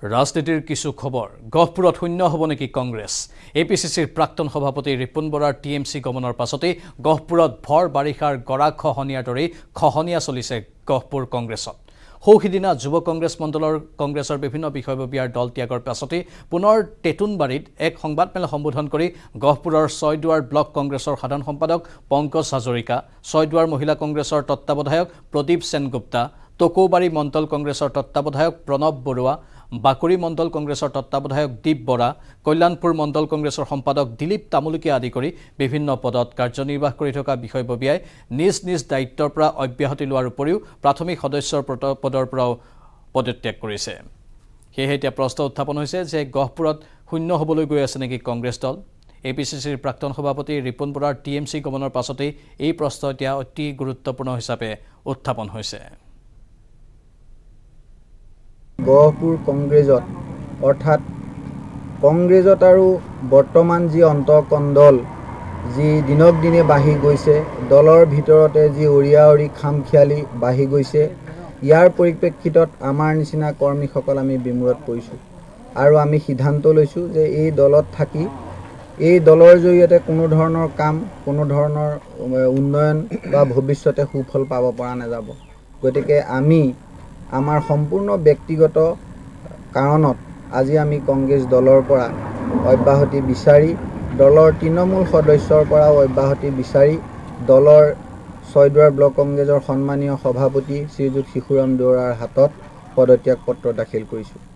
ৰাজনীতিৰ কিছু খবৰ গহপুৰত শূন্য হ'ব নেকি কংগ্ৰেছ এপিচিচিৰ প্ৰাক্তন সভাপতি ৰিপুন বৰাৰ টিএমচি গমনৰ পাছতে গহপুৰত ভৰ বাৰিষাৰ গৰাখহনীয়াৰ দৰে খহনীয়া চলিছে গহপুৰ কংগ্ৰেছত সৌহিদিনা যুৱ কংগ্ৰেছ মণ্ডলৰ কংগ্ৰেছৰ বিভিন্ন বিষয়ববীয়াৰ দল ত্যাগৰ পাছতে পুনৰ টেটুনবাৰীত এক সংবাদমেল সম্বোধন কৰি গহপুৰৰ ছয়দুৱাৰ ব্লক কংগ্ৰেছৰ সাধাৰণ সম্পাদক পংকজ হাজৰিকা ছয়দুৱাৰ মহিলা কংগ্ৰেছৰ তত্ত্বাৱধায়ক প্ৰদীপ সেনগুপ্তা টকৌবাৰী মণ্ডল কংগ্ৰেছৰ তত্ত্বাৱধায়ক প্ৰণৱ বৰুৱা বাকৰি মণ্ডল কংগ্ৰেছৰ তত্ত্বাৱধায়ক দীপ বৰা কল্যাণপুৰ মণ্ডল কংগ্ৰেছৰ সম্পাদক দিলীপ তামুলিকে আদি কৰি বিভিন্ন পদত কাৰ্যনিৰ্বাহ কৰি থকা বিষয়ববীয়াই নিজ নিজ দায়িত্বৰ পৰা অব্যাহতি লোৱাৰ উপৰিও প্ৰাথমিক সদস্যৰ পদৰ পৰাও পদত্যাগ কৰিছে সেয়েহে এতিয়া প্ৰশ্ন উত্থাপন হৈছে যে গহপুৰত শূন্য হ'বলৈ গৈ আছে নেকি কংগ্ৰেছ দল এপিচিচিৰ প্ৰাক্তন সভাপতি ৰিপুন বৰাৰ টিএমচি গমনৰ পাছতে এই প্ৰশ্ন এতিয়া অতি গুৰুত্বপূৰ্ণ হিচাপে উত্থাপন হৈছে গহপুৰ কংগ্ৰেছত অৰ্থাৎ কংগ্ৰেছত আৰু বৰ্তমান যি অন্তকণ্ডল যি দিনক দিনে বাঢ়ি গৈছে দলৰ ভিতৰতে যি উৰিয়াউৰি খামখিয়ালি বাঢ়ি গৈছে ইয়াৰ পৰিপ্ৰেক্ষিতত আমাৰ নিচিনা কৰ্মীসকল আমি বিমূৰত পৰিছোঁ আৰু আমি সিদ্ধান্ত লৈছোঁ যে এই দলত থাকি এই দলৰ জৰিয়তে কোনো ধৰণৰ কাম কোনো ধৰণৰ উন্নয়ন বা ভৱিষ্যতে সুফল পাব পৰা নাযাব গতিকে আমি আমাৰ সম্পূৰ্ণ ব্যক্তিগত কাৰণত আজি আমি কংগ্ৰেছ দলৰ পৰা অব্যাহতি বিচাৰি দলৰ তৃণমূল সদস্যৰ পৰাও অব্যাহতি বিচাৰি দলৰ ছয়দুৱাৰ ব্লক কংগ্ৰেছৰ সন্মানীয় সভাপতি শ্ৰীযুত শিশুৰাম দুৱৰাৰ হাতত পদত্যাগ পত্ৰ দাখিল কৰিছোঁ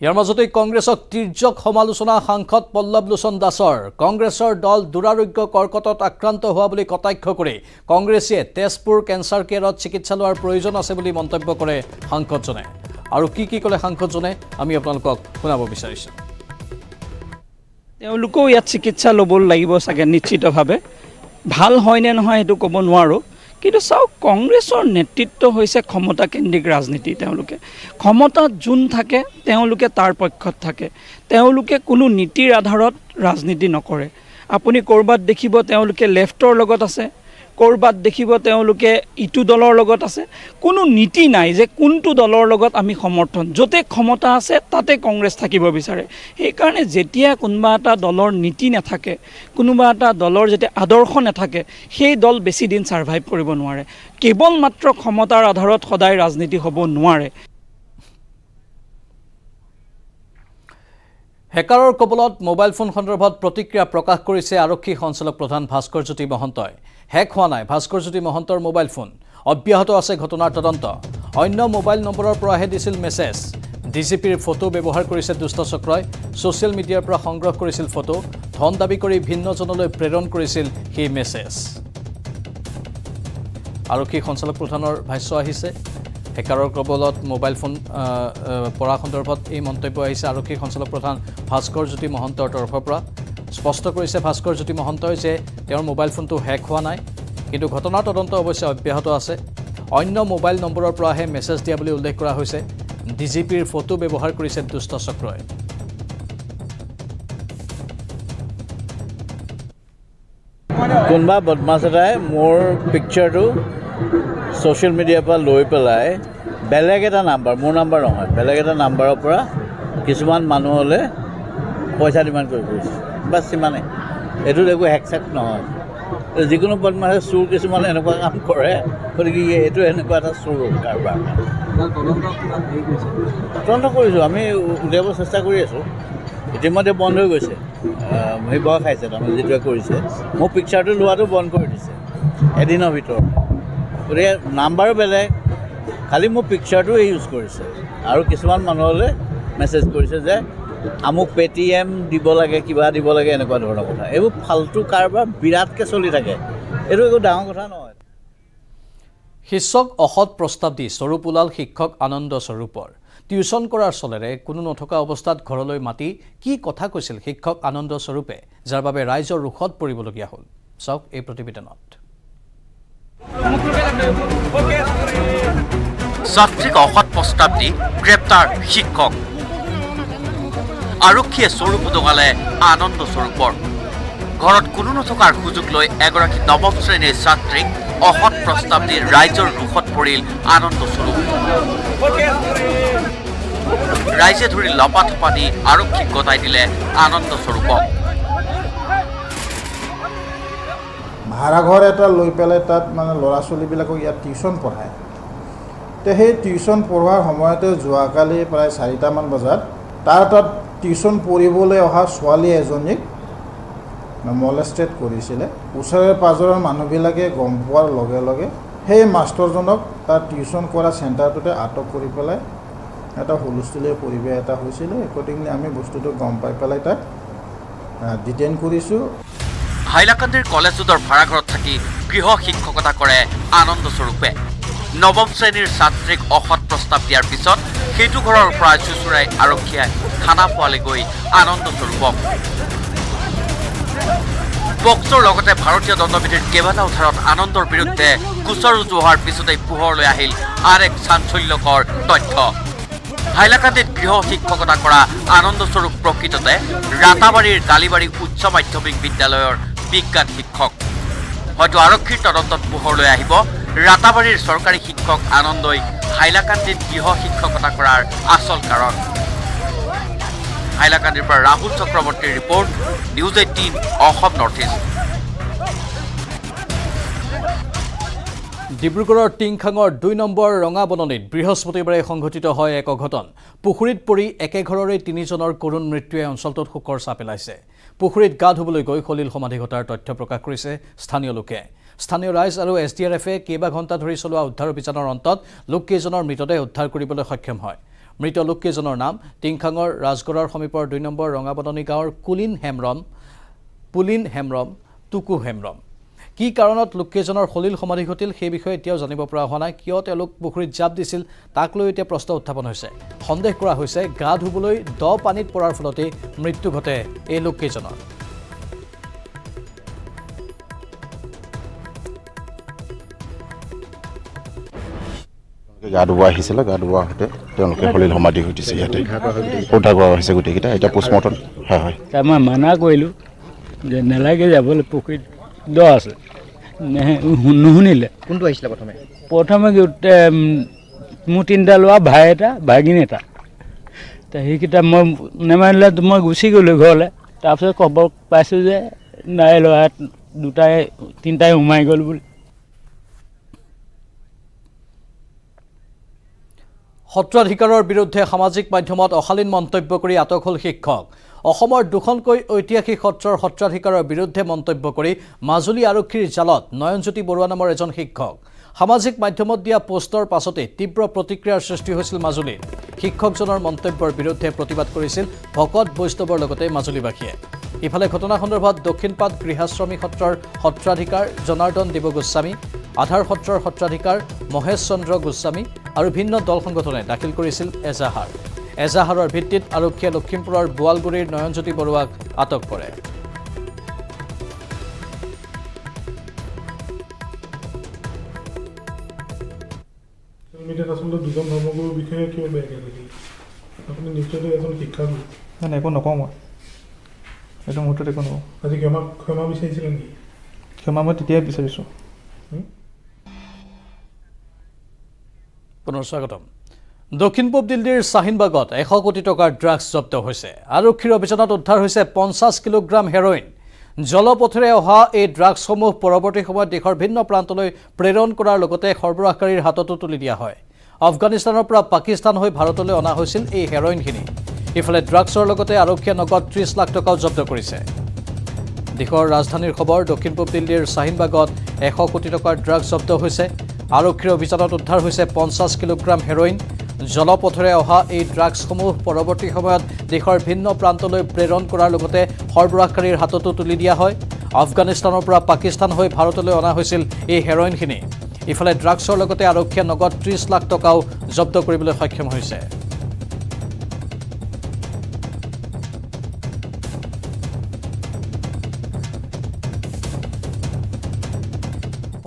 ইয়াৰ মাজতে কংগ্ৰেছক তীৰ্যক সমালোচনা সাংসদ পল্লৱ লোচন দাসৰ কংগ্ৰেছৰ দল দুৰাৰোগ্য কৰ্কটত আক্ৰান্ত হোৱা বুলি কটাক্ষ কৰি কংগ্ৰেছে তেজপুৰ কেঞ্চাৰ কেয়াৰত চিকিৎসা লোৱাৰ প্ৰয়োজন আছে বুলি মন্তব্য কৰে সাংসদজনে আৰু কি ক'লে সাংসদজনে আমি আপোনালোকক শুনাব বিচাৰিছোঁ তেওঁলোকেও ইয়াত চিকিৎসা ল'ব লাগিব চাগে নিশ্চিতভাৱে ভাল হয় নে নহয় সেইটো ক'ব নোৱাৰোঁ কিন্তু চাওক কংগ্ৰেছৰ নেতৃত্ব হৈছে ক্ষমতাকেন্দ্ৰিক ৰাজনীতি তেওঁলোকে ক্ষমতাত যোন থাকে তেওঁলোকে তাৰ পক্ষত থাকে তেওঁলোকে কোনো নীতিৰ আধাৰত ৰাজনীতি নকৰে আপুনি ক'ৰবাত দেখিব তেওঁলোকে লেফ্টৰ লগত আছে ক'ৰবাত দেখিব তেওঁলোকে ইটো দলৰ লগত আছে কোনো নীতি নাই যে কোনটো দলৰ লগত আমি সমৰ্থন য'তে ক্ষমতা আছে তাতে কংগ্ৰেছ থাকিব বিচাৰে সেইকাৰণে যেতিয়া কোনোবা এটা দলৰ নীতি নাথাকে কোনোবা এটা দলৰ যেতিয়া আদৰ্শ নাথাকে সেই দল বেছি দিন ছাৰ্ভাইভ কৰিব নোৱাৰে কেৱল মাত্ৰ ক্ষমতাৰ আধাৰত সদায় ৰাজনীতি হ'ব নোৱাৰে হেকাৰৰ কবলত মোবাইল ফোন সন্দৰ্ভত প্ৰতিক্ৰিয়া প্ৰকাশ কৰিছে আৰক্ষী সঞ্চালক প্ৰধান ভাস্কৰ জ্যোতি মহন্তই হেক হোৱা নাই ভাস্কৰ জ্যোতি মহন্তৰ মোবাইল ফোন অব্যাহত আছে ঘটনাৰ তদন্ত অন্য মোবাইল নম্বৰৰ পৰাহে দিছিল মেছেজ ডিজিপিৰ ফটো ব্যৱহাৰ কৰিছে দুষ্ট চক্ৰই ছ'চিয়েল মিডিয়াৰ পৰা সংগ্ৰহ কৰিছিল ফটো ধন দাবী কৰি ভিন্নজনলৈ প্ৰেৰণ কৰিছিল সেই মেছেজ আৰক্ষী সঞ্চালক প্ৰধানৰ ভাষ্য আহিছে হেকাৰৰ কবলত মোবাইল ফোন পৰা সন্দৰ্ভত এই মন্তব্য আহিছে আৰক্ষী সঞ্চালক প্ৰধান ভাস্কৰ জ্যোতি মহন্তৰ তৰফৰ পৰা স্পষ্ট কৰিছে ভাস্কৰ জ্যোতি মহন্তই যে তেওঁৰ মোবাইল ফোনটো হেক হোৱা নাই কিন্তু ঘটনাৰ তদন্ত অৱশ্যে অব্যাহত আছে অন্য মোবাইল নম্বৰৰ পৰাহে মেছেজ দিয়া বুলি উল্লেখ কৰা হৈছে ডিজিপিৰ ফটো ব্যৱহাৰ কৰিছে দুষ্ট চক্ৰই কোনোবা বদমাছ এটাই মোৰ পিকচাৰটো ছ'চিয়েল মিডিয়াৰ পৰা লৈ পেলাই বেলেগ এটা নাম্বাৰ মোৰ নাম্বাৰ নহয় বেলেগ এটা নাম্বাৰৰ পৰা কিছুমান মানুহলৈ পইচা ডিমাণ্ড কৰি ফুৰিছে বাছ সিমানেই এইটোত একো হেক চেক নহয় যিকোনো বদমাছে চোৰ কিছুমান এনেকুৱা কাম কৰে গতিকে এইটো এনেকুৱা এটা চোৰ কাৰবাৰ তদন্ত কৰিছোঁ আমি উলিয়াব চেষ্টা কৰি আছোঁ ইতিমধ্যে বন্ধ হৈ গৈছে সেই ভয় খাইছে তাৰমানে যিটোৱে কৰিছে মোৰ পিকচাৰটো লোৱাটো বন্ধ কৰি দিছে এদিনৰ ভিতৰত গতিকে নাম্বাৰো বেলেগ খালি মোৰ পিকচাৰটো ইউজ কৰিছে আৰু কিছুমান মানুহলৈ মেছেজ কৰিছে যে আমুক পে'টিএম দিব লাগে কিবা দিব লাগে এনেকুৱা ধৰণৰ কথা এইবোৰ ফাল্টু কাৰবাৰ বিৰাটকৈ চলি থাকে এইটো একো ডাঙৰ কথা নহয় শিক্ষক অসৎ প্ৰস্তাৱ দি স্বৰূপ ওলাল শিক্ষক আনন্দ স্বৰূপৰ টিউচন কৰাৰ চলেৰে কোনো নথকা অৱস্থাত ঘৰলৈ মাতি কি কথা কৈছিল শিক্ষক আনন্দ স্বৰূপে যাৰ বাবে ৰাইজৰ ৰোষত পৰিবলগীয়া হ'ল চাওক এই প্ৰতিবেদনত ছাত্ৰীক অসৎ প্ৰস্তাৱ দি গ্ৰেপ্তাৰ শিক্ষক আৰক্ষীয়ে স্বৰূপ উদঙালে আনন্দ স্বৰূপৰ ঘৰত কোনো নথকাৰ সুযোগ লৈ এগৰাকী নৱম শ্ৰেণীৰ ছাত্ৰীক অসৎ প্ৰস্তাৱ দি ৰাইজৰ ৰোষত পৰিল আনন্দ স্বৰূপ। ৰাইজে ধৰি লপাথপা দি আৰক্ষীক গতাই দিলে আনন্দ স্বৰূপক। ভাড়াঘৰ এটা লৈ পেলাই তাত মানে ল'ৰা ছোৱালীবিলাকক ইয়াত টিউশ্যন পঢ়ায়। তো সেই টিউশ্যন পঢ়োৱাৰ সময়তে যোৱাকালি প্ৰায় 4টামান বজাত তাত টিউশ্যন পঢ়িবলৈ অহা ছোৱালী এজনীক মলেষ্টেড কৰিছিলে। ওচৰে পাজৰৰ মানুহবিলাকে গম পোৱাৰ লগে লগে সেই মাষ্টৰজনক তাৰ টিউশ্যন কৰা চেণ্টাৰটোতে আটক কৰি পেলাই এটা হুলস্থুলীয়া পৰিৱেশ এটা হৈছিলে। একৰ্ডিংলি আমি বস্তুটো গম পাই পেলাই তাক ডিটেইন কৰিছোঁ। হাইলাকান্দিৰ কলেজ ৰোডৰ ভাড়াঘৰত থাকি গৃহ শিক্ষকতা কৰে আনন্দ স্বৰূপে। নৱম শ্ৰেণীৰ ছাত্ৰীক অসৎ প্ৰস্তাৱ দিয়াৰ পিছত সেইটো ঘৰৰ পৰা চুচুৰাই আৰক্ষীয়ে থানা পোৱালে গৈ আনন্দ স্বৰূপক। পক্সোৰ লগতে ভাৰতীয় দণ্ডবিধিৰ কেইবাটাও ধাৰত আনন্দৰ বিৰুদ্ধে গোচৰ ৰুজু হোৱাৰ পিছতেই পোহৰলৈ আহিল আন এক চাঞ্চল্যকৰ তথ্য। হাইলাকান্দিত গৃহ শিক্ষকতা কৰা আনন্দ স্বৰূপ প্ৰকৃততে ৰাতাবাৰীৰ কালিবাৰী উচ্চ মাধ্যমিক বিদ্যালয়ৰ বিজ্ঞান শিক্ষক। হয়তো আৰক্ষীৰ তদন্তত পোহৰলৈ আহিব ৰাতাবাৰীৰ চৰকাৰী শিক্ষক আনন্দই হাইলাকান্দিত গৃহ শিক্ষকতা কৰাৰ আচল কাৰণ। হাইলাকান্দিৰ পৰা ৰাহুল চক্ৰৱৰ্তীৰ report, news 18 Assam north east. ডিব্ৰুগড়ৰ টিংখাঙৰ 2 নম্বৰ ৰঙা বননিত বৃহস্পতিবাৰে সংঘটিত হয় এক অঘটন। পুখুৰীত পৰি একে ঘৰৰে 3জনৰ কৰুণ মৃত্যুৱে অঞ্চলটোত শোকৰ ছাঁ পেলাইছে। পুখুৰীত গা ধুবলৈ গৈ সলিল সমাধি ঘটাৰ তথ্য প্ৰকাশ কৰিছে স্থানীয় লোকে। স্থানীয় ৰাইজ আৰু SDRFে কেইবা ঘণ্টা ধৰি চলোৱা উদ্ধাৰ অভিযানৰ অন্তত লোককেইজনৰ মৃতদেহ উদ্ধাৰ কৰিবলৈ সক্ষম হয়। মৃত লোককেইজনৰ নাম টিংখাঙৰ ৰাজগড়ৰ সমীপৰ 2 নম্বৰ ৰঙাবননি গাঁৱৰ পুলিন হেমৰম, টুকু হেমৰম। কি কাৰণত লোককেইজনৰ সলিল সমাধি ঘটিল সেই বিষয়ে এতিয়াও জানিব পৰা হোৱা নাই। কিয় তেওঁলোক পুখুৰীত জাপ দিছিল তাক লৈ এতিয়া প্ৰশ্ন উত্থাপন হৈছে। সন্দেহ কৰা হৈছে গা ধুবলৈ দ পানীত পৰাৰ ফলতেই মৃত্যু ঘটে এই লোককেইজনৰ। গা ধুব আহিছিলে, গা ধুব আহোঁতে তেওঁলোকে সলিল সমাধি ঘটিছে। ইয়াতে উদ্ধাৰ কৰা হৈছে গোটেইকেইটা। এতিয়া পোষ্টমৰ্টম হয়। মই মানা কৰিলোঁ যে নালাগে যাবলৈ, পুখুৰীত দ আছে, নুশুনিলে। কোনটো আহিছিলে প্ৰথমে মোৰ 3টা ল'ৰা, ভাই এটা, ভাগিন এটা। সেইকেইটা মই নেমানিলে মই গুচি গ'লোঁ ঘৰলৈ। তাৰপিছত খবৰ পাইছোঁ যে নাই, ল'ৰা 3টাই সোমাই গ'ল বুলি। সত্ৰাধিকাৰৰ বিৰুদ্ধে সামাজিক মাধ্যমত অশালীন মন্তব্য কৰি আটক হ'ল শিক্ষক। অসমৰ 2খনকৈ ঐতিহাসিক সত্ৰৰ সত্ৰাধিকাৰৰ বিৰুদ্ধে মন্তব্য কৰি মাজুলী আৰক্ষীৰ জালত নয়নজ্যোতি বৰুৱা নামৰ এজন শিক্ষক। সামাজিক মাধ্যমত দিয়া পোষ্টৰ পাছতে তীব্ৰ প্ৰতিক্ৰিয়াৰ সৃষ্টি হৈছিল মাজুলীত। শিক্ষকজনৰ মন্তব্যৰ বিৰুদ্ধে প্ৰতিবাদ কৰিছিল ভকত বৈষ্ণৱৰ লগতে মাজুলীবাসীয়ে। ইফালে ঘটনা সন্দৰ্ভত দক্ষিণপাট গৃহাশ্ৰমী সত্ৰৰ সত্ৰাধিকাৰ জনাৰ্দন দেৱ গোস্বামী, আধাৰ সত্ৰৰ সত্ৰাধিকাৰ মহেশ চন্দ্ৰ গোস্বামী আৰু ভিন্ন দল সংগঠনে দাখিল কৰিছিল এজাহাৰ। এজাহাৰৰ ভিত্তিত আৰক্ষীয়ে লখিমপুৰৰ বোৱালগুৰিৰ নয়নজ্যোতি বৰুৱাক আটক কৰে। আচলতে 2জন ধৰ্মগুৰুৰ বিষয়ে কিয় বেয়াকৈ লাগিল? আপুনি নিশ্চয়কৈ এজন শিক্ষাগুৰু। নাই, একো নকওঁ মই, এইটো মুহূৰ্তত একো নকওঁ। আজি ক্ষমা বিচাৰিছিলে নেকি? ক্ষমা মই তেতিয়াই বিচাৰিছোঁ। পুনৰ স্বাগতম। দক্ষিণ পূব দিল্লীৰ শ্বাহিনবাগত 100 কোটি টকাৰ ড্ৰাগছ জব্দ হৈছে। আৰক্ষীৰ অভিযানত উদ্ধাৰ হৈছে 50 কিলোগ্ৰাম হেৰইন। জলপথেৰে অহা এই ড্ৰাগছসমূহ পৰৱৰ্তী সময়ত দেশৰ ভিন্ন প্ৰান্তলৈ প্ৰেৰণ কৰাৰ লগতে সৰবৰাহকাৰীৰ হাততো তুলি দিয়া হয়। আফগানিস্তানৰ পৰা পাকিস্তান হৈ ভাৰতলৈ অনা হৈছিল এই হেৰইনখিনি। ইফালে ড্ৰাগছৰ লগতে আৰক্ষীয়ে নগদ 30 লাখ টকাও জব্দ কৰিছে। দেশৰ ৰাজধানীৰ খবৰ, দক্ষিণ পূব দিল্লীৰ শ্বাহিনবাগত 100 কোটি টকাৰ ড্ৰাগছ জব্দ হৈছে। আৰক্ষীৰ অভিযানত উদ্ধাৰ হৈছে 50 কিলোগ্ৰাম হেৰইন। জলপথেৰে অহা এই ড্ৰাগছসমূহ পৰৱৰ্তী সময়ত দেশৰ ভিন্ন প্ৰান্তলৈ প্ৰেৰণ কৰাৰ লগতে সৰবৰাহকাৰীৰ হাততো তুলি দিয়া হয়। আফগানিস্তানৰ পৰা পাকিস্তান হৈ ভাৰতলৈ অনা হৈছিল এই হেৰইনখিনি। ইফালে ড্ৰাগছৰ লগতে আৰক্ষীয়ে নগদ 30 লাখ টকাও জব্দ কৰিবলৈ সক্ষম হৈছে।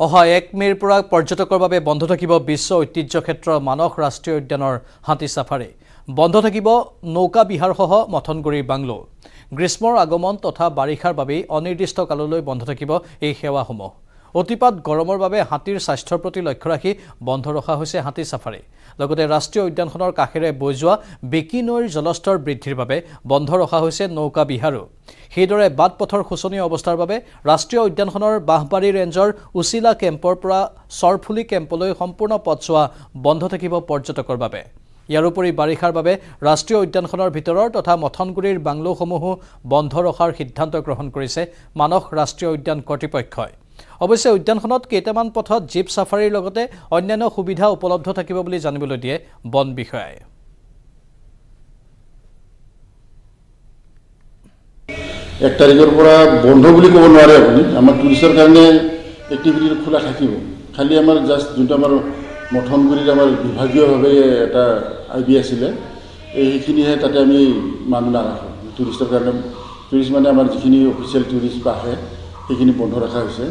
অহা 1 মে'ৰ পৰা পৰ্যটকৰ বাবে বন্ধ থাকিব বিশ্ব ঐতিহ্য ক্ষেত্ৰ মানস ৰাষ্ট্ৰীয় উদ্যানৰ হাতী ছাফাৰী। বন্ধ থাকিব নৌকা বিহাৰসহ মথনগুৰিৰ বাংলো। গ্ৰীষ্মৰ আগমন তথা বাৰিষাৰ বাবেই অনিৰ্দিষ্ট কাললৈ বন্ধ থাকিব এই সেৱাসমূহ। অতিপাত গৰমৰ বাবে হাতীৰ স্বাস্থ্যৰ প্ৰতি লক্ষ্য ৰাখি বন্ধ ৰখা হৈছে হাতী ছাফাৰী। লগতে ৰাষ্ট্ৰীয় উদ্যানখনৰ কাষেৰে বৈ যোৱা বেকী নৈৰ জলস্তৰ বৃদ্ধিৰ বাবে বন্ধ ৰখা হৈছে নৌকা বিহাৰো। সেইদৰে বাট পথৰ শোচনীয় অৱস্থাৰ বাবে ৰাষ্ট্ৰীয় উদ্যানখনৰ বাঁহবাৰী ৰেঞ্জৰ উচিলা কেম্পৰ পৰা চৰফুলি কেম্পলৈ সম্পূৰ্ণ পথছোৱা বন্ধ থাকিব পৰ্যটকৰ বাবে। ইয়াৰ উপৰি বাৰিষাৰ বাবে ৰাষ্ট্ৰীয় উদ্যানখনৰ ভিতৰৰ তথা মথনগুৰিৰ বাংলোসমূহো বন্ধ ৰখাৰ সিদ্ধান্ত গ্ৰহণ কৰিছে মানস ৰাষ্ট্ৰীয় উদ্যান কৰ্তৃপক্ষই। অৱশ্যে উদ্যানখনত কেইটামান পথত জীপ ছাফাৰীৰ লগতে অন্যান্য সুবিধা উপলব্ধ থাকিব বুলি জানিবলৈ দিয়ে বন বিষয়াই। 1 তাৰিখৰ পৰা বন্ধ বুলি ক'ব নোৱাৰে আপুনি। আমাৰ টুৰিষ্টৰ কাৰণে এক্টিভিটি খোলা থাকিব। খালি আমাৰ জাষ্ট যোনটো আমাৰ মথনগুৰিত আমাৰ বিভাগীয়ভাৱে এটা আইডি আছিলে, সেইখিনিহে তাতে আমি মানুহ নাৰাখোঁ টুৰিষ্টৰ কাৰণে। টুৰিষ্ট মানে আমাৰ যিখিনি অফিচিয়েল টুৰিষ্ট আহে সেইখিনি বন্ধ ৰখা হৈছে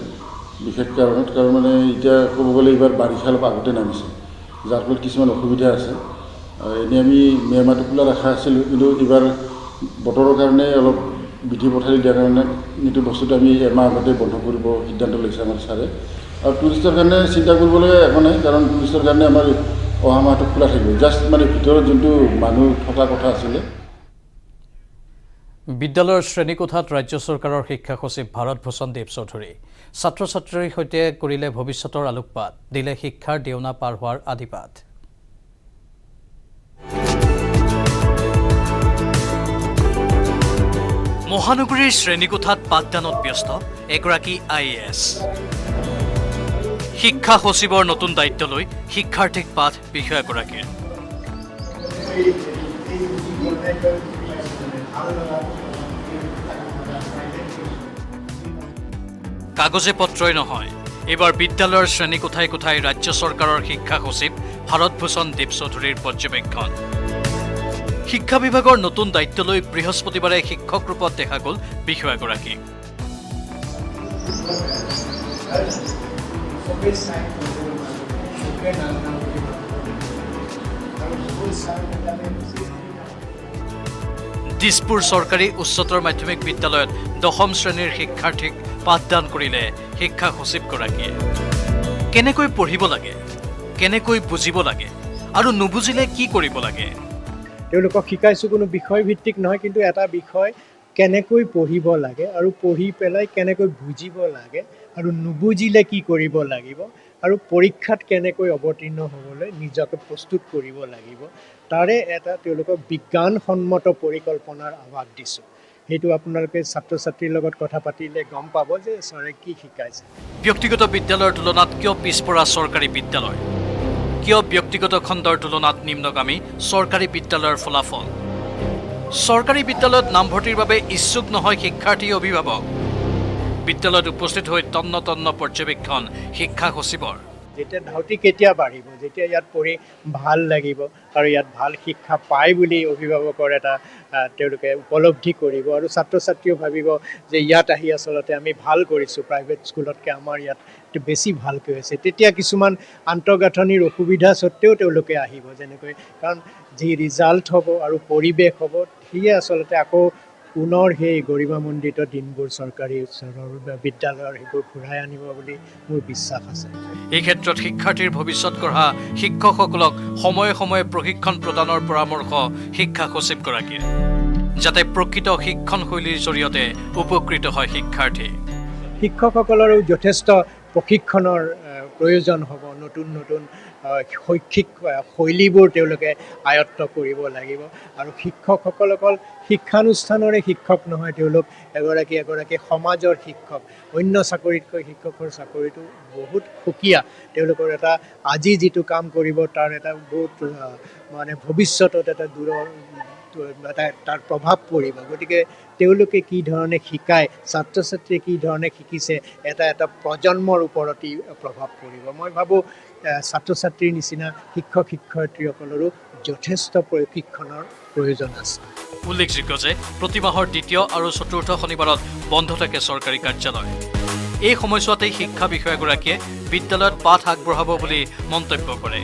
বিশেষ কাৰণত। কাৰণ মানে এতিয়া ক'ব গ'লে এইবাৰ বাৰিষা অলপ আগতে নামিছে, যাৰ ফলত কিছুমান অসুবিধা আছে। এনেই আমি মে' মাহটো খোলা ৰখা আছিলোঁ, কিন্তু এইবাৰ বতৰৰ কাৰণে অলপ বিধি পথাৰি দিয়াৰ কাৰণে এইটো বস্তুটো আমি এমাহ আগতে বন্ধ কৰিব সিদ্ধান্ত লৈছে আমাৰ ছাৰে। আৰু টুৰিষ্টৰ কাৰণে চিন্তা কৰিবলগীয়া একো নাই, কাৰণ টুৰিষ্টৰ কাৰণে আমাৰ অহা মাহটো খোলা থাকিব। জাষ্ট মানে ভিতৰত যোনটো মানুহ থকা কথা আছিলে। বিদ্যালয়ৰ শ্ৰেণীকোঠাত ৰাজ্য চৰকাৰৰ শিক্ষা সচিব ভাৰত ভূষণ দেৱ চৌধুৰী। ছাত্ৰ ছাত্ৰীৰ সৈতে কৰিলে ভৱিষ্যতৰ আলোকপাত, দিলে শিক্ষাৰ দেওনা পাৰ হোৱাৰ আদিপাত। মহানগৰীৰ শ্ৰেণীকোঠাত পাঠদানত ব্যস্ত এগৰাকী IAS। শিক্ষা সচিবৰ নতুন দায়িত্ব লৈ শিক্ষাৰ্থীক পাঠ বিষয়াগৰাকীৰ। কাগজে পত্ৰই নহয়, এইবাৰ বিদ্যালয়ৰ শ্ৰেণীকোঠাই কোঠাই ৰাজ্য চৰকাৰৰ শিক্ষা সচিব ভাৰত ভূষণ দেৱ চৌধুৰীৰ পৰ্যবেক্ষণ। শিক্ষা বিভাগৰ নতুন দায়িত্ব লৈ বৃহস্পতিবাৰে শিক্ষক ৰূপত দেখা গ'ল বিষয়াগৰাকীক। দিছপুৰ চৰকাৰী উচ্চতৰ মাধ্যমিক বিদ্যালয়ত 10ম শ্ৰেণীৰ শিক্ষাৰ্থীক পাঠদান কৰিলে শিক্ষা সচিবগৰাকীয়ে। কেনেকৈ পঢ়িব লাগে, কেনেকৈ বুজিব লাগে আৰু নুবুজিলে কি কৰিব লাগে। তেওঁলোকক শিকাইছোঁ কোনো বিষয়ভিত্তিক নহয়, কিন্তু এটা বিষয় কেনেকৈ পঢ়িব লাগে আৰু পঢ়ি পেলাই কেনেকৈ বুজিব লাগে আৰু নুবুজিলে কি কৰিব লাগিব আৰু পৰীক্ষাত কেনেকৈ অৱতীৰ্ণ হ'বলৈ নিজকে প্ৰস্তুত কৰিব লাগিব, তাৰে এটা তেওঁলোকক বিজ্ঞানসন্মত পৰিকল্পনাৰ আভাস দিছোঁ। সেইটো আপোনালোকে ছাত্ৰ ছাত্ৰীৰ লগত কথা পাতিলে গম পাব যে ছাৰে কি শিকাইছে। ব্যক্তিগত বিদ্যালয়ৰ তুলনাত কিয় পিছপৰা চৰকাৰী বিদ্যালয়? কিয় ব্যক্তিগত খণ্ডৰ তুলনাত নিম্নগামী চৰকাৰী বিদ্যালয়ৰ ফলাফল? চৰকাৰী বিদ্যালয়ত নামভৰ্তিৰ বাবে ইচ্ছুক নহয় শিক্ষাৰ্থী অভিভাৱক। বিদ্যালয়ত উপস্থিত হৈ তন্ন তন্ন পৰ্যবেক্ষণ শিক্ষা সচিবৰ। যেতিয়া ধাউতি কেতিয়া বাঢ়িব, যেতিয়া ইয়াত পঢ়ি ভাল লাগিব আৰু ইয়াত ভাল শিক্ষা পায় বুলি অভিভাৱকৰ এটা তেওঁলোকে উপলব্ধি কৰিব আৰু ছাত্ৰ ছাত্ৰীও ভাবিব যে ইয়াত আহি আচলতে আমি ভাল কৰিছোঁ, প্ৰাইভেট স্কুলতকৈ আমাৰ ইয়াত বেছি ভালকৈ হৈছে, তেতিয়া কিছুমান আন্তঃগাঁথনিৰ অসুবিধা স্বত্তেও তেওঁলোকে আহিব। যেনেকৈ কাৰণ যি ৰিজাল্ট হ'ব আৰু পৰিৱেশ হ'ব, সিয়ে আচলতে আকৌ পুনৰ সেই গৰিমামণ্ডিত দিনবোৰ চৰকাৰী বিদ্যালয়ৰ সেইবোৰ ঘূৰাই আনিব বুলি মোৰ বিশ্বাস আছে। এই ক্ষেত্ৰত শিক্ষাৰ্থীৰ ভৱিষ্যত গঢ়া শিক্ষকসকলক সময়ে সময়ে প্ৰশিক্ষণ প্ৰদানৰ পৰামৰ্শ শিক্ষা সচিবগৰাকীৰ, যাতে প্ৰকৃত শিক্ষণশৈলীৰ জৰিয়তে উপকৃত হয় শিক্ষাৰ্থী। শিক্ষকসকলৰো যথেষ্ট প্ৰশিক্ষণৰ প্ৰয়োজন হ'ব। নতুন নতুন শৈক্ষিক শৈলীবোৰ তেওঁলোকে আয়ত্ব কৰিব লাগিব আৰু শিক্ষকসকল অকল শিক্ষানুষ্ঠানৰে শিক্ষক নহয়, তেওঁলোক এগৰাকী সমাজৰ শিক্ষক। অন্য চাকৰিতকৈ শিক্ষকৰ চাকৰিটো বহুত সুকীয়া। তেওঁলোকৰ এটা আজি যিটো কাম কৰিব তাৰ এটা বহুত মানে ভৱিষ্যতত এটা তাৰ প্ৰভাৱ পৰিব। গতিকে তেওঁলোকে কি ধৰণে শিকায়, ছাত্ৰ ছাত্ৰীয়ে কি ধৰণে শিকিছে, এটা প্ৰজন্মৰ ওপৰতেই প্ৰভাৱ পৰিব। মই ভাবোঁ ছাত্ৰ ছাত্ৰীৰ নিচিনা শিক্ষক শিক্ষয়িত্ৰীসকলৰো যথেষ্ট প্ৰশিক্ষণৰ প্ৰয়োজন আছে। উল্লেখযোগ্য যে প্ৰতি মাহৰ 2য় আৰু 4ৰ্থ শনিবাৰত বন্ধ থাকে চৰকাৰী কাৰ্যালয়। এই সময়ছোৱাতেই শিক্ষা বিষয়াগৰাকীয়ে বিদ্যালয়ত পাঠ আগবঢ়াব বুলি মন্তব্য কৰে।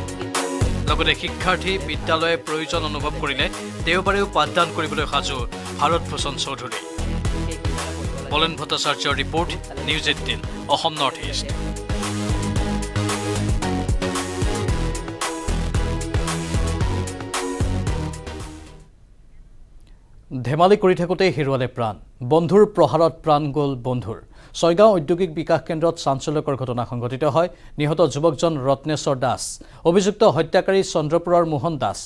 লগতে শিক্ষাৰ্থী বিদ্যালয়ে প্ৰয়োজন অনুভৱ কৰিলে দেওবাৰেও পাঠদান কৰিবলৈ সাজু ভাৰত ভূষণ চৌধুৰী। বলেন ভট্টাচাৰ্যৰ report, news 18 Assam north east. ধেমালি কৰি থাকোঁতেই হেৰুৱালে প্ৰাণ বন্ধুৰ প্ৰহাৰত প্ৰাণ গ'ল বন্ধুৰ ছয়গাঁও ঔদ্যোগিক বিকাশ কেন্দ্ৰত চাঞ্চল্যকৰ ঘটনা সংঘটিত হয় নিহত যুৱকজন ৰত্নেশ্বৰ দাস অভিযুক্ত হত্যাকাৰী চন্দ্ৰপুৰৰ মোহন দাস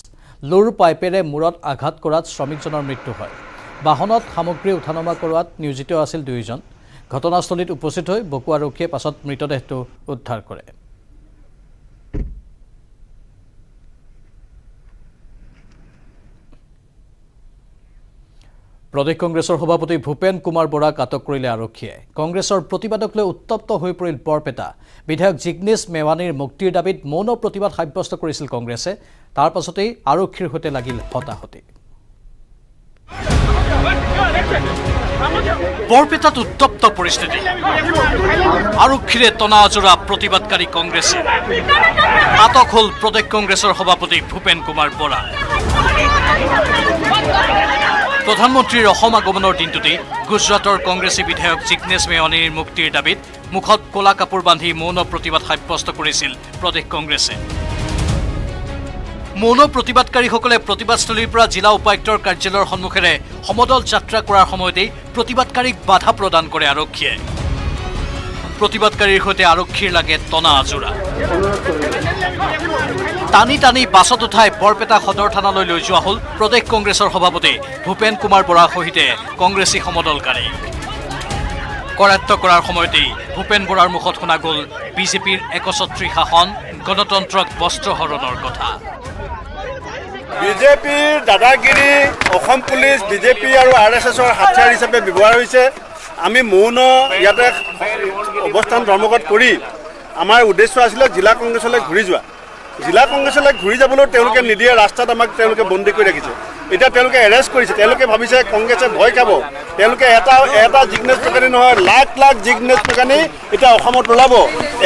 লোৰ পাইপেৰে মূৰত আঘাত কৰাত শ্ৰমিকজনৰ মৃত্যু হয় বাহনত সামগ্ৰী উঠানমা কৰোৱাত নিয়োজিত আছিল দুয়োজন ঘটনাস্থলীত উপস্থিত হৈ বকু আৰক্ষীয়ে পাছত মৃতদেহটো উদ্ধাৰ কৰে প্ৰদেশ কংগ্ৰেছৰ সভাপতি ভূপেন কুমাৰ বৰাক আটক কৰিলে আৰক্ষীয়ে কংগ্ৰেছৰ প্ৰতিবাদক লৈ উত্তপ্ত হৈ পৰিল বৰপেটা বিধায়ক জিগ্নেশ মেৱানীৰ মুক্তিৰ দাবীত মৌন প্ৰতিবাদ সাব্যস্ত কৰিছিল কংগ্ৰেছে তাৰ পাছতেই আৰক্ষীৰ সৈতে লাগিল হতাহতি বৰপেটাত উত্তপ্ত পৰিস্থিতি আৰক্ষীৰে টনা আজোৰা প্ৰতিবাদকাৰী কংগ্ৰেছে আটক হ'ল প্ৰদেশ কংগ্ৰেছৰ সভাপতি ভূপেন কুমাৰ বৰা প্ৰধানমন্ত্ৰীৰ অসম আগমনৰ দিনটোতে গুজৰাটৰ কংগ্ৰেছী বিধায়ক জিগ্নেশ মেৱানীৰ মুক্তিৰ দাবীত মুখত ক'লা কাপোৰ বান্ধি মৌন প্ৰতিবাদ সাব্যস্ত কৰিছিল প্ৰদেশ কংগ্ৰেছে মৌন প্ৰতিবাদকাৰীসকলে প্ৰতিবাদস্থলীৰ পৰা জিলা উপায়ুক্তৰ কাৰ্যালয়ৰ সন্মুখেৰে সমদল যাত্ৰা কৰাৰ সময়তেই প্ৰতিবাদকাৰীক বাধা প্ৰদান কৰে আৰক্ষীয়ে প্ৰতিবাদকাৰীৰ সৈতে আৰক্ষীৰ লাগে টনা আজোৰা টানি টানি বাছত উঠাই বৰপেটা সদৰ থানালৈ লৈ যোৱা হ'ল প্ৰদেশ কংগ্ৰেছৰ সভাপতি ভূপেন কুমাৰ বৰাৰ সৈতে কংগ্ৰেছী সমদলকাৰী কৰায়ত্ব কৰাৰ সময়তেই ভূপেন বৰাৰ মুখত শুনা গ'ল বিজেপিৰ একছত্ৰী শাসন গণতন্ত্ৰক বস্ত্ৰহৰণৰ কথা বিজেপিৰ দাদাগিৰি অসম পুলিচ বিজেপি আৰু RSSৰ হাতিয়াৰ হিচাপে ব্যৱহাৰ হৈছে আমি মৌন ইয়াতে অৱস্থান ধৰ্মঘট কৰি আমাৰ উদ্দেশ্য আছিলে জিলা কংগ্ৰেছলৈ ঘূৰি যোৱা জিলা কংগ্ৰেছলৈ ঘূৰি যাবলৈ তেওঁলোকে নিদিয়ে ৰাস্তাত আমাক তেওঁলোকে বন্দী কৰি ৰাখিছে এতিয়া তেওঁলোকে এৰেষ্ট কৰিছে তেওঁলোকে ভাবিছে কংগ্ৰেছে ভয় খাব তেওঁলোকে এটা জিগ্নেশ মেকানী নহয় লাখ লাখ জিগ্নেশ মেকানী এতিয়া অসমত ওলাব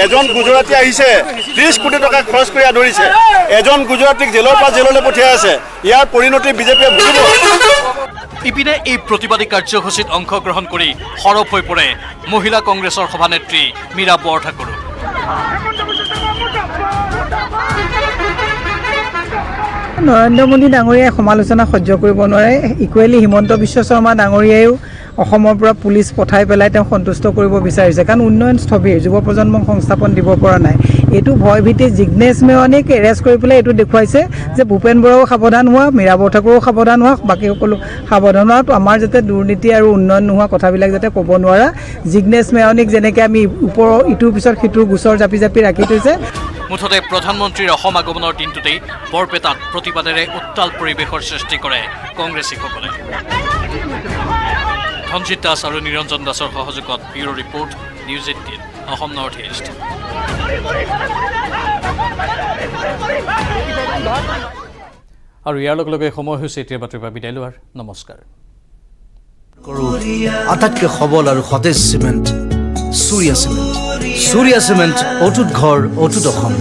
এজন গুজৰাটী আহিছে 30 কোটি টকা খৰচ কৰি আদৰিছে এজন গুজৰাটীক জেলৰ পৰা জেললৈ পঠিয়াই আছে ইয়াৰ পৰিণতি বিজেপিয়ে ভুগিব ইপিনে এই প্ৰতিবাদী কাৰ্যসূচীত অংশগ্ৰহণ কৰি সৰব হৈ পৰে মহিলা কংগ্ৰেছৰ সভানেত্ৰী মীৰা বৰঠাকুৰ নৰেন্দ্ৰ মোদী ডাঙৰীয়াই সমালোচনা সহ্য কৰিব নোৱাৰে ইকুৱেলি হিমন্ত বিশ্ব শৰ্মা ডাঙৰীয়াইও অসমৰ পৰা পুলিচ পঠাই পেলাই তেওঁ সন্তুষ্ট কৰিব বিচাৰিছে কাৰণ উন্নয়ন স্থবিৰ যুৱ প্ৰজন্মক সংস্থাপন দিব পৰা নাই এইটো ভয় ভীতি জিগ্নেশ মেৱানীক এৰেষ্ট কৰি পেলাই এইটো দেখুৱাইছে যে ভূপেন বৰাও সাৱধান হোৱা মীৰা বৰঠাকুৰো সাৱধান হোৱা বাকী সকলো সাৱধান হোৱাটো আমাৰ যাতে দুৰ্নীতি আৰু উন্নয়ন নোহোৱা কথাবিলাক যাতে ক'ব নোৱাৰা জিগ্নেশ মেৱানীক যেনেকৈ আমি ওপৰৰ ইটোৰ পিছত সিটোৰ গোচৰ জাপি জাপি ৰাখি থৈছে মুঠতে প্ৰধানমন্ত্ৰীৰ অসম আগমনৰ দিনটোতেই বৰপেটাত প্ৰতিবাদেৰে উত্তাল পৰিৱেশৰ সৃষ্টি কৰে কংগ্ৰেছীসকলে ধনজিৎ দাস আৰু নিৰঞ্জন দাসৰ সহযোগত bureau' report news 18 Assam north east আৰু ইয়াৰ লগে লগে সময় হৈছে এতিয়া বাতৰিৰ পৰা বিদায় লোৱাৰ নমস্কাৰ আটাইতকৈ সবল আৰু সতেজ চিমেণ্ট সূৰ্যা চিমেণ্ট অটুট ঘৰ অটুট অসম